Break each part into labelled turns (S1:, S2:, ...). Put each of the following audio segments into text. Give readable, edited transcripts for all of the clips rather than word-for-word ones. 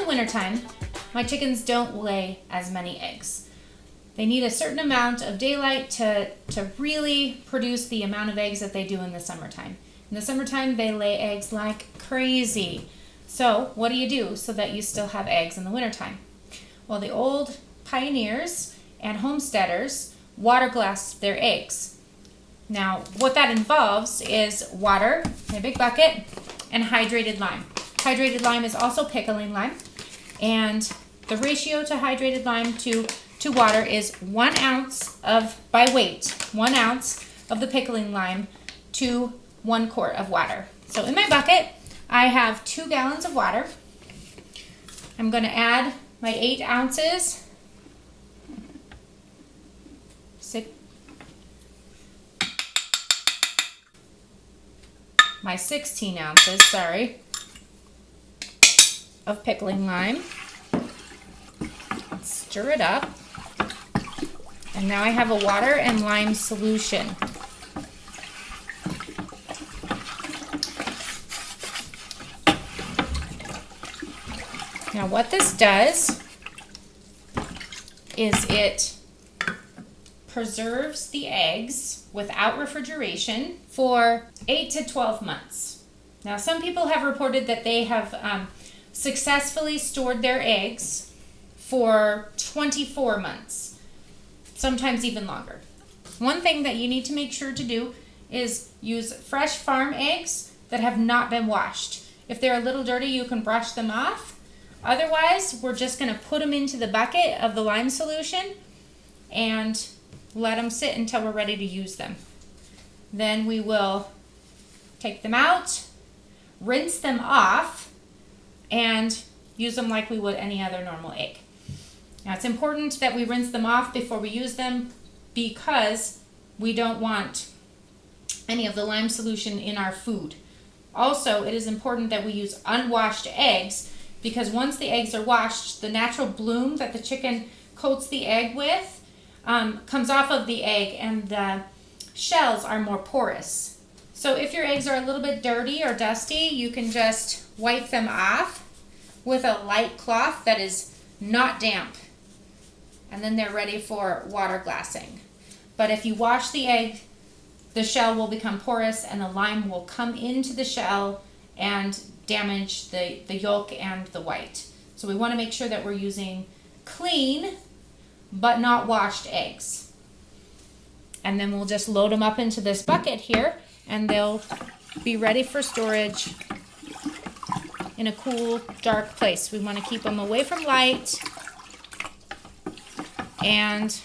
S1: Wintertime, my chickens don't lay as many eggs. They need a certain amount of daylight to really produce the amount of eggs that they do in the summertime. In the summertime, they lay eggs like crazy. So what do you do so that you still have eggs in the wintertime? Well, the old pioneers and homesteaders water glass their eggs. Now, what that involves is water in a big bucket and hydrated lime. Hydrated lime is also pickling lime. And the ratio to hydrated lime to water is 1 ounce by weight, 1 ounce of the pickling lime to 1 quart of water. So in my bucket, I have 2 gallons of water. I'm going to add my 8 ounces, my 16 ounces, of pickling lime. Stir it up. And now I have a water and lime solution. Now what this does is it preserves the eggs without refrigeration for 8 to 12 months. Now some people have reported that they have successfully stored their eggs for 24 months, sometimes even longer. One thing that you need to make sure to do is use fresh farm eggs that have not been washed. If they're a little dirty, you can brush them off. Otherwise, we're just going to put them into the bucket of the lime solution and let them sit until we're ready to use them. Then we will take them out, rinse them off, and use them like we would any other normal egg. Now it's important that we rinse them off before we use them because we don't want any of the lime solution in our food. Also, it is important that we use unwashed eggs because once the eggs are washed, the natural bloom that the chicken coats the egg with comes off of the egg and the shells are more porous. So if your eggs are a little bit dirty or dusty, you can just wipe them off with a light cloth that is not damp. And then they're ready for water glassing. But if you wash the egg, the shell will become porous and the lime will come into the shell and damage the yolk and the white. So we want to make sure that we're using clean but not washed eggs. And then we'll just load them up into this bucket here and they'll be ready for storage in a cool, dark place. We want to keep them away from light and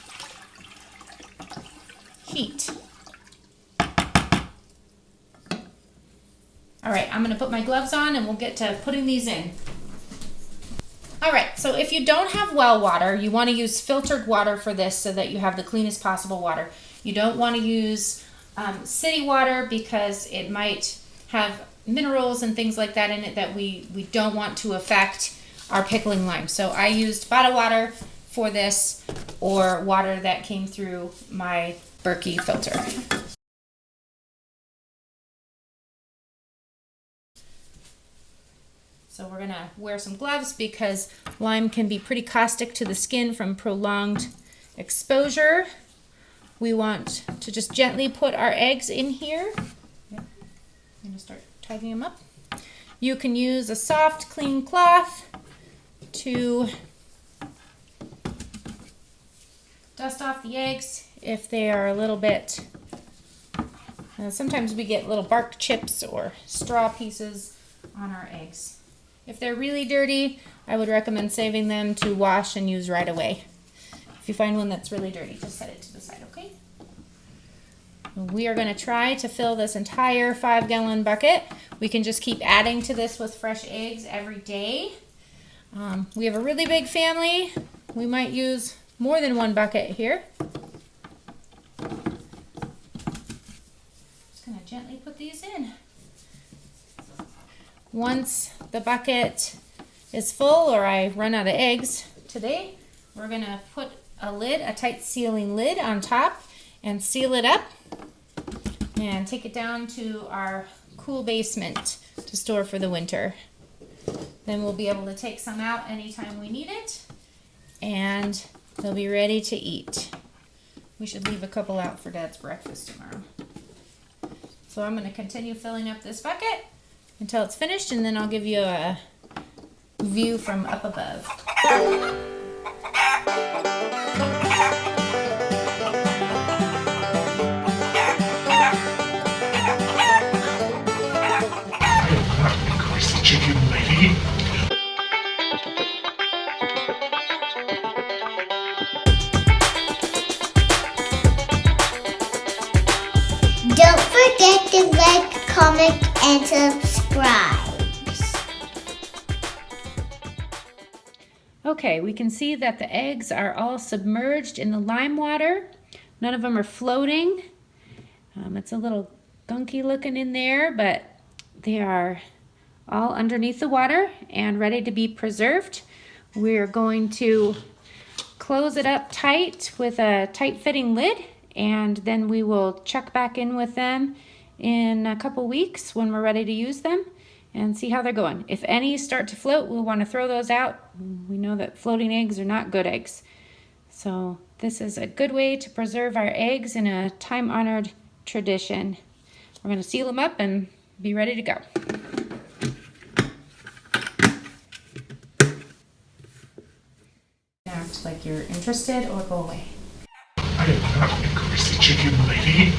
S1: heat. All right, I'm gonna put my gloves on and we'll get to putting these in. All right, so if you don't have well water, you wanna use filtered water for this so that you have the cleanest possible water. You don't wanna use city water because it might have minerals and things like that in it that we don't want to affect our pickling lime. So I used bottled water for this or water that came through my Berkey filter. So we're gonna wear some gloves because lime can be pretty caustic to the skin from prolonged exposure. We want to just gently put our eggs in here. I'm gonna start tidying them up. You can use a soft, clean cloth to dust off the eggs if they are a little bit, sometimes we get little bark chips or straw pieces on our eggs. If they're really dirty, I would recommend saving them to wash and use right away. If you find one that's really dirty, just set it to the side, okay? We are going to try to fill this entire 5-gallon bucket. We can just keep adding to this with fresh eggs every day. We have a really big family. We might use more than one bucket here. Just going to gently put these in. Once the bucket is full or I run out of eggs today, we're gonna put a lid, a tight sealing lid on top and seal it up and take it down to our cool basement to store for the winter. Then we'll be able to take some out anytime we need it and they'll be ready to eat. We should leave a couple out for Dad's breakfast tomorrow. So I'm going to continue filling up this bucket until it's finished, and then I'll give you a view from up above.
S2: Crazy chicken lady.
S3: Don't forget to like, comment, and subscribe.
S1: Okay, we can see that the eggs are all submerged in the lime water. None of them are floating. It's a little gunky looking in there, but they are all underneath the water and ready to be preserved. We're going to close it up tight with a tight fitting lid, and then we will check back in with them in a couple weeks when we're ready to use them and see how they're going. If any start to float, we'll want to throw those out. We know that floating eggs are not good eggs. So this is a good way to preserve our eggs in a time-honored tradition. We're going to seal them up and be ready to go. Act like you're interested or go away.
S2: I am not a crazy chicken lady.